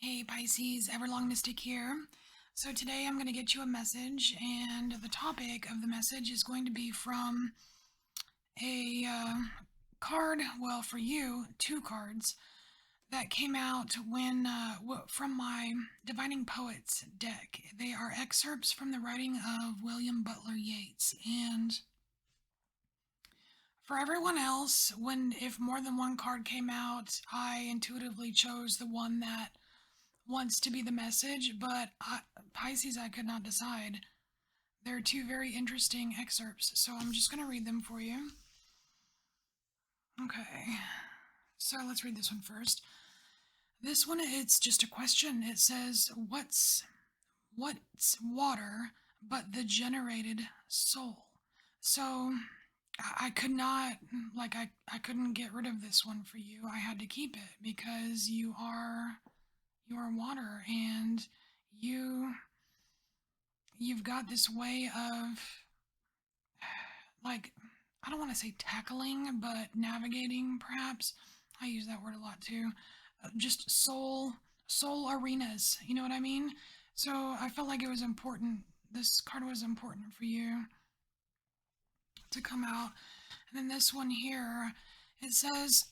Hey Pisces, EverlongMystic here. So today I'm going to get you a message, and the topic of the message is going to be from a card, well, for you, two cards that came out from my Divining Poets deck. They are excerpts from the writing of William Butler Yeats, and for everyone else, if more than one card came out, I intuitively chose the one that wants to be the message, but Pisces, I could not decide. They're two very interesting excerpts, so I'm just going to read them for you. Okay, so let's read this one first. This one, it's just a question. It says, what's water but the generated soul? So I could not, I couldn't get rid of this one for you. I had to keep it because you are water, and you you've got this way of, like, I don't want to say tackling, but navigating, perhaps. I use that word a lot too. Just soul arenas, you know what I mean? So I felt like it was important, this card was important for you to come out. And then this one here, it says,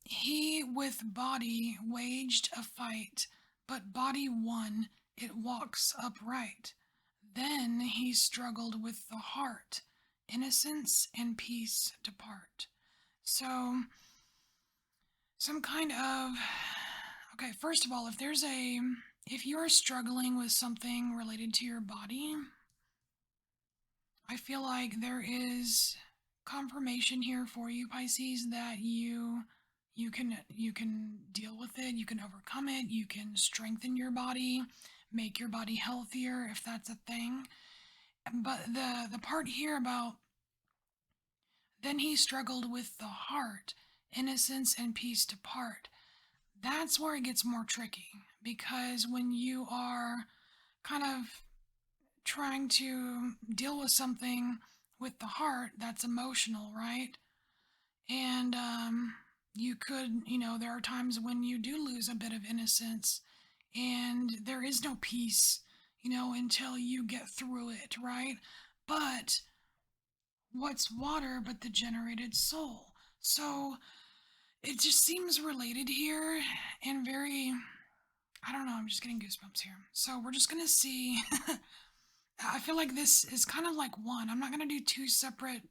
he with body waged a fight, but body won, it walks upright. Then he struggled with the heart, innocence and peace depart. So, some kind of, okay, first of all, if you're struggling with something related to your body, I feel like there is confirmation here for you, Pisces, that you can deal with it, you can overcome it, you can strengthen your body, make your body healthier if that's a thing. But the part here about, then he struggled with the heart, innocence and peace depart. That's where it gets more tricky, because when you are kind of trying to deal with something with the heart, that's emotional, right? And there are times when you do lose a bit of innocence, and there is no peace, until you get through it, right? But what's water but the generated soul? So it just seems related here, and very, I don't know, I'm just getting goosebumps here. So we're just gonna see. I feel like this is kind of like one. I'm not gonna do two separate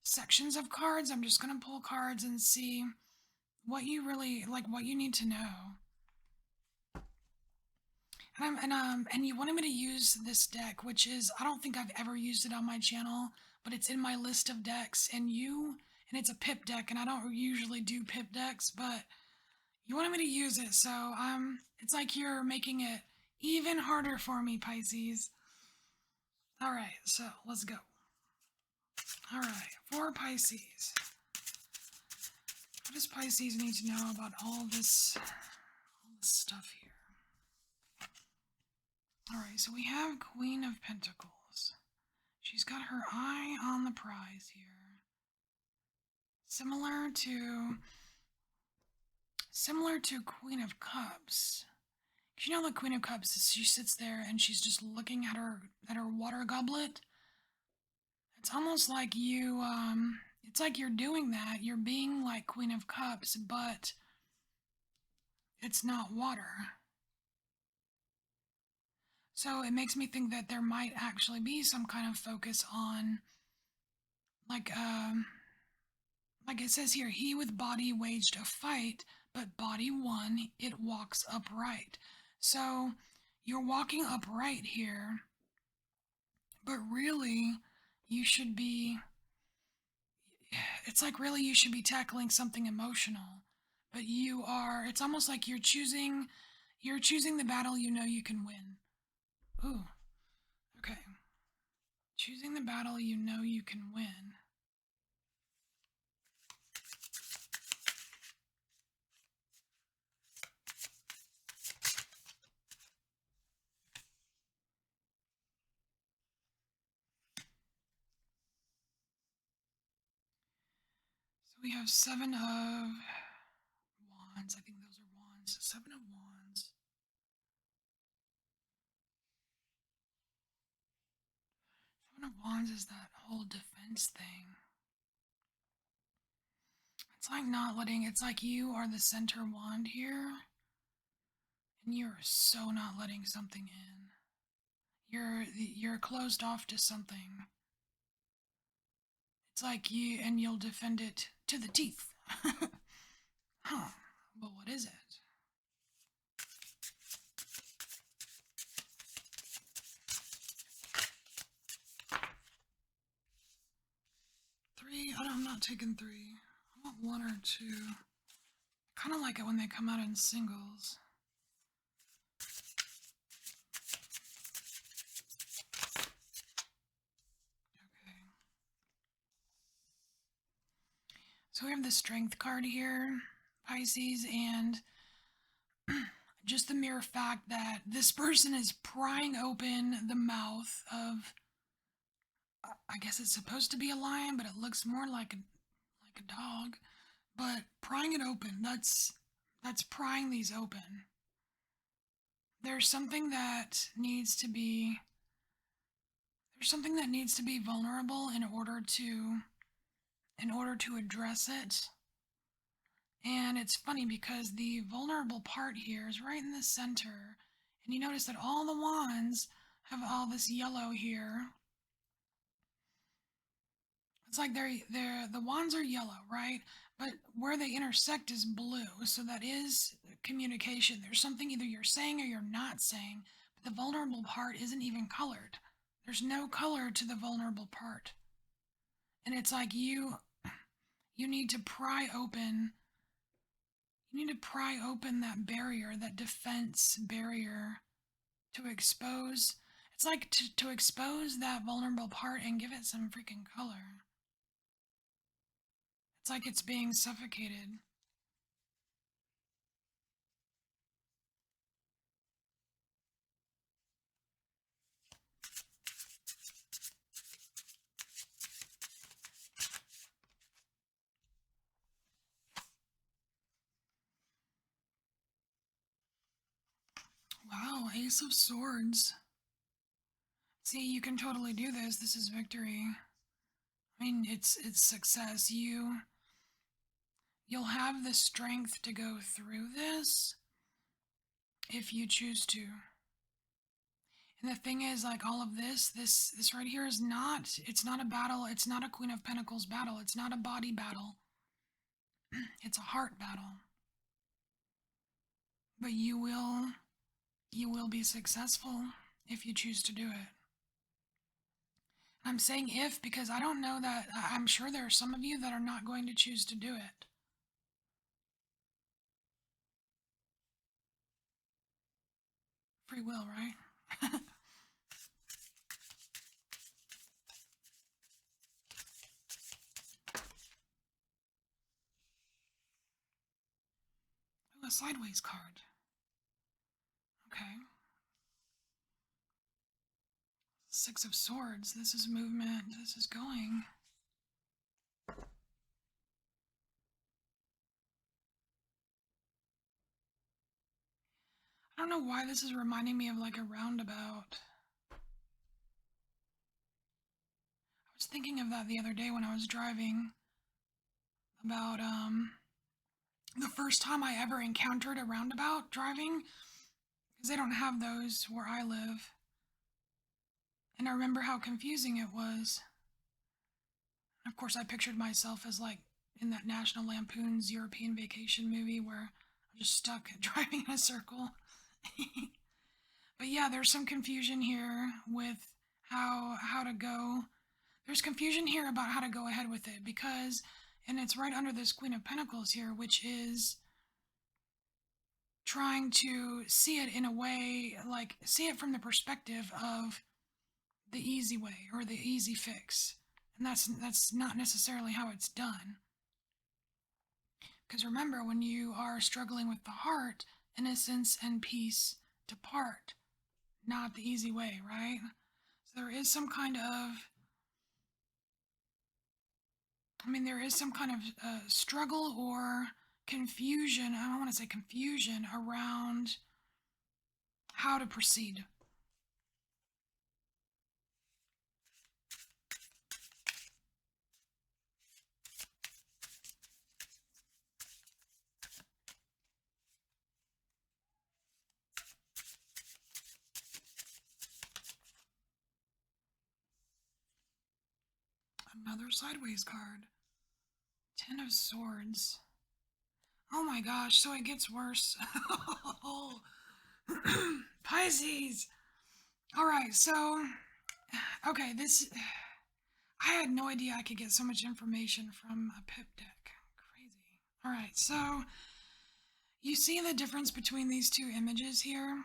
sections of cards. I'm just gonna pull cards and see what you really like, what you need to know. And you wanted me to use this deck, which is, I don't think I've ever used it on my channel, but it's in my list of decks, and it's a pip deck, and I don't usually do pip decks, but you wanted me to use it, so it's like you're making it even harder for me, Pisces. All right, so let's go. All right, for Pisces, what does Pisces need to know about all this stuff here? All right, so we have Queen of Pentacles. She's got her eye on the prize here. Similar to Queen of Cups. You know the Queen of Cups, she sits there and she's just looking at her water goblet. It's almost like it's like you're doing that. You're being like Queen of Cups, but it's not water. So it makes me think that there might actually be some kind of focus on, like like it says here, he with body waged a fight, but body won, it walks upright. So you're walking upright here, but really you should be, it's like really you should be tackling something emotional. But it's almost like you're choosing the battle you know you can win. Ooh, okay. Choosing the battle you know you can win. So we have Seven of Wands. I think those are Wands. Seven of Wands. Ten of Wands is that whole defense thing. It's like not letting, it's like you are the center wand here, and you're so not letting something in. You're closed off to something. It's like you, and you'll defend it to the teeth. Huh. But what is it? Three? I'm not taking three. I want one or two. I kind of like it when they come out in singles. Okay. So we have the Strength card here, Pisces, and just the mere fact that this person is prying open the mouth of, I guess it's supposed to be a lion, but it looks more like a dog. But prying it open, that's prying these open. There's something that needs to be vulnerable in order to address it. And it's funny because the vulnerable part here is right in the center. And you notice that all the wands have all this yellow here. It's like the wands are yellow, right? But where they intersect is blue. So that is communication. There's something either you're saying or you're not saying. But the vulnerable part isn't even colored. There's no color to the vulnerable part. And it's like you need to pry open that barrier, that defense barrier, to expose. It's like to expose that vulnerable part and give it some freaking color. It's like it's being suffocated. Wow, Ace of Swords. See, you can totally do this. This is victory. I mean, it's success. You'll have the strength to go through this if you choose to. And the thing is, like, all of this right here is not, it's not a battle. It's not a Queen of Pentacles battle. It's not a body battle. It's a heart battle. But you will be successful if you choose to do it. I'm saying if because I don't know that, I'm sure there are some of you that are not going to choose to do it. Free will, right? Ooh, a sideways card. Okay. Six of Swords. This is movement. This is going. I don't know why this is reminding me of like a roundabout. I was thinking of that the other day when I was driving about the first time I ever encountered a roundabout driving, because they don't have those where I live. And I remember how confusing it was. And of course, I pictured myself as like in that National Lampoon's European Vacation movie where I'm just stuck driving in a circle. But yeah, there's some confusion here with how to go. There's confusion here about how to go ahead with it because, and it's right under this Queen of Pentacles here, which is trying to see it in a way, like see it from the perspective of the easy way or the easy fix. And that's not necessarily how it's done. Because remember, when you are struggling with the heart, innocence and peace depart. Not the easy way, right? So there is some kind of, there is some kind of struggle or confusion. I don't want to say confusion around how to proceed. Another sideways card. Ten of Swords. Oh my gosh, so it gets worse. Pisces! Alright, so, okay, this, I had no idea I could get so much information from a pip deck. Crazy. Alright, so, you see the difference between these two images here?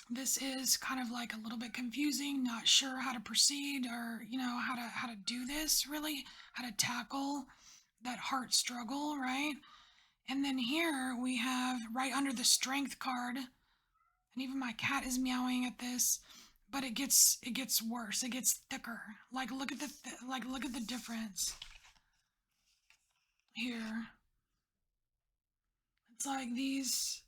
This is kind of like a little bit confusing, not sure how to proceed or, how to do this really, how to tackle that heart struggle, right? And then here we have right under the strength card, and even my cat is meowing at this, but it gets worse. It gets thicker. Like look at the difference here. It's like these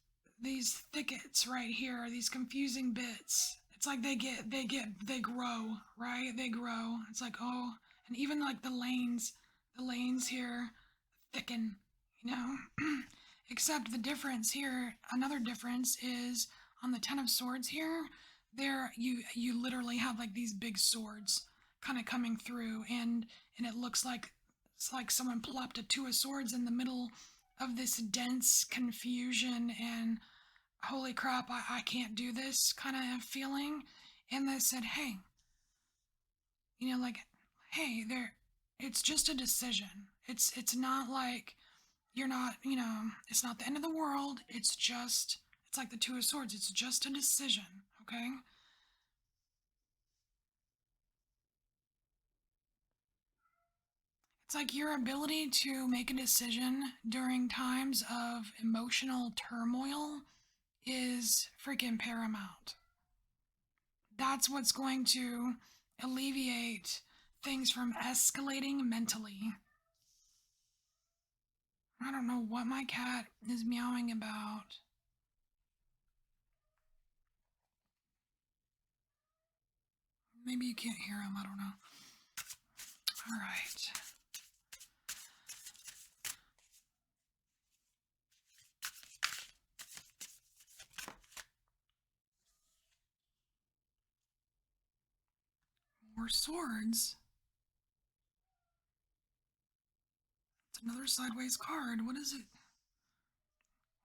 thickets right here, these confusing bits. It's like they grow, right? They grow. It's like, oh, and even like the lanes here thicken, you know? Except the difference here, another difference is on the Ten of Swords here, there you literally have like these big swords kind of coming through, and it looks like it's like someone plopped a Two of Swords in the middle of this dense confusion and holy crap, I can't do this kind of feeling. And they said, hey, like, hey, there, it's just a decision. It's not like you're not, it's not the end of the world. It's like the Two of Swords. It's just a decision, okay? It's like your ability to make a decision during times of emotional turmoil is freaking paramount. That's what's going to alleviate things from escalating mentally. I don't know what my cat is meowing about. Maybe you can't hear him, I don't know. All right. More swords. It's another sideways card. What is it?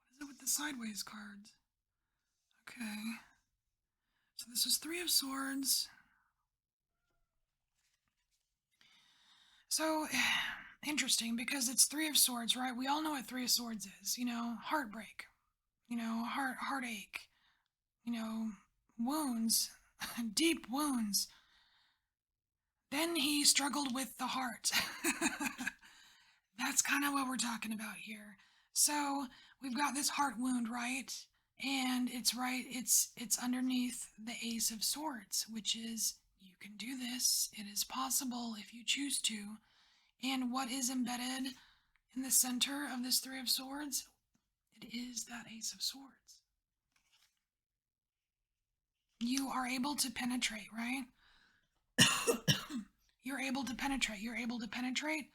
What is it with the sideways cards? Okay. So this is Three of Swords. So, interesting because it's Three of Swords, right? We all know what Three of Swords is. Heartbreak. Heartache. Wounds. Deep wounds. Then he struggled with the heart. That's kind of what we're talking about here. So we've got this heart wound, right? And it's underneath the Ace of Swords, which is you can do this. It is possible if you choose to. And what is embedded in the center of this Three of Swords? It is that Ace of Swords. You are able to penetrate, right? You're able to penetrate. You're able to penetrate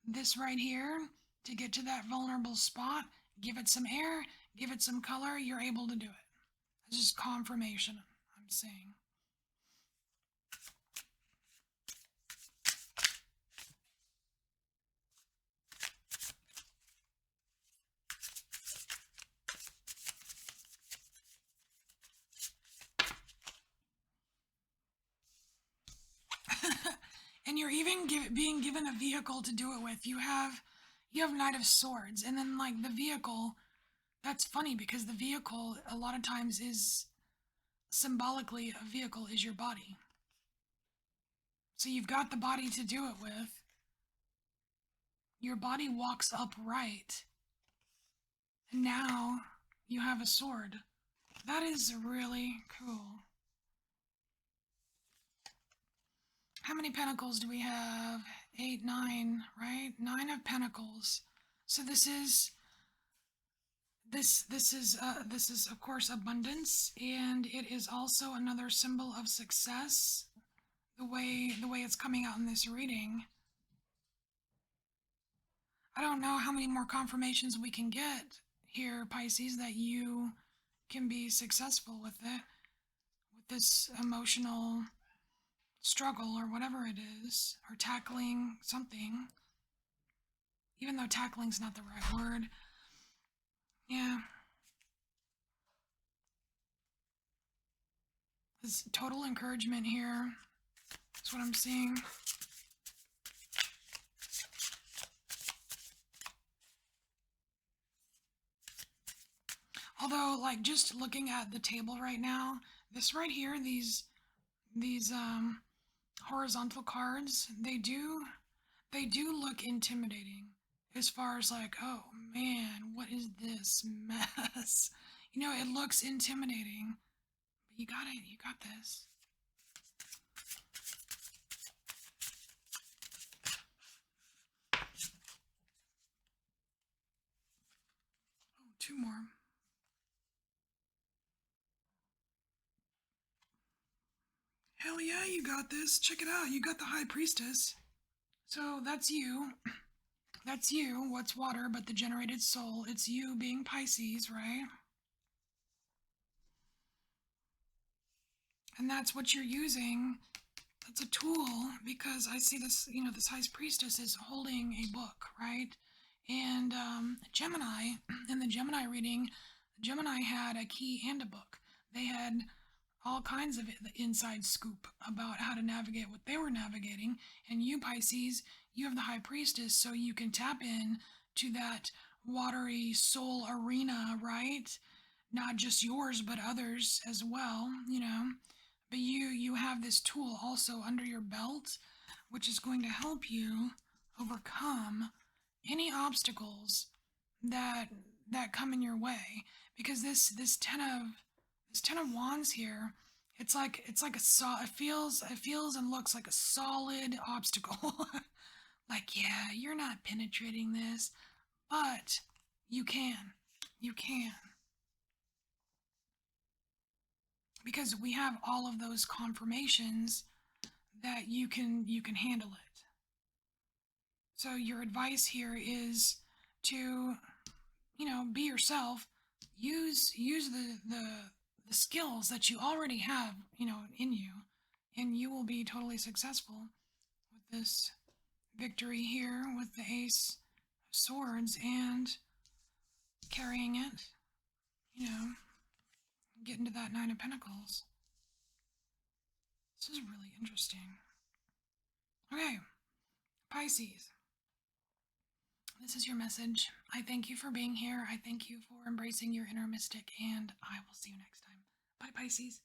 this right here to get to that vulnerable spot. Give it some air, give it some color. You're able to do it. It's just confirmation, I'm saying. And you're even being given a vehicle to do it with. You have Knight of Swords, and then like the vehicle. That's funny because the vehicle a lot of times is symbolically a vehicle is your body. So you've got the body to do it with. Your body walks upright. And now you have a sword. That is really cool. How many pentacles do we have? 8, 9, right? 9 of pentacles. So this is of course abundance, and it is also another symbol of success. The way it's coming out in this reading. I don't know how many more confirmations we can get here, Pisces, that you can be successful with it, with this emotional struggle or whatever it is, or tackling something, even though tackling's not the right word. Yeah, there's total encouragement here. That's what I'm seeing. Although, like, just looking at the table right now, this right here, these horizontal cards, they do look intimidating, as far as like, oh man, what is this mess? It looks intimidating, but you got it. You got this. Oh, two more. Hell yeah, you got this. Check it out. You got the High Priestess. So that's you. That's you. What's water but the generated soul? It's you being Pisces, right? And that's what you're using. That's a tool, because I see this, this High Priestess is holding a book, right? And Gemini, in the Gemini reading, Gemini had a key and a book. They had all kinds of the inside scoop about how to navigate what they were navigating. And you, Pisces, you have the High Priestess, so you can tap in to that watery soul arena, right? Not just yours, but others as well. But you have this tool also under your belt, which is going to help you overcome any obstacles that that come in your way. Because this ten of wands here, it's like it feels and looks like a solid obstacle. Like, yeah, you're not penetrating this, but you can. You can. Because we have all of those confirmations that you can handle it. So your advice here is to, be yourself. Use the skills that you already have, in you, and you will be totally successful with this victory here with the Ace of Swords and carrying it, you know, getting to that Nine of Pentacles. This is really interesting. Okay, Pisces. This is your message. I thank you for being here. I thank you for embracing your inner mystic, and I will see you next time. Bye, Pisces.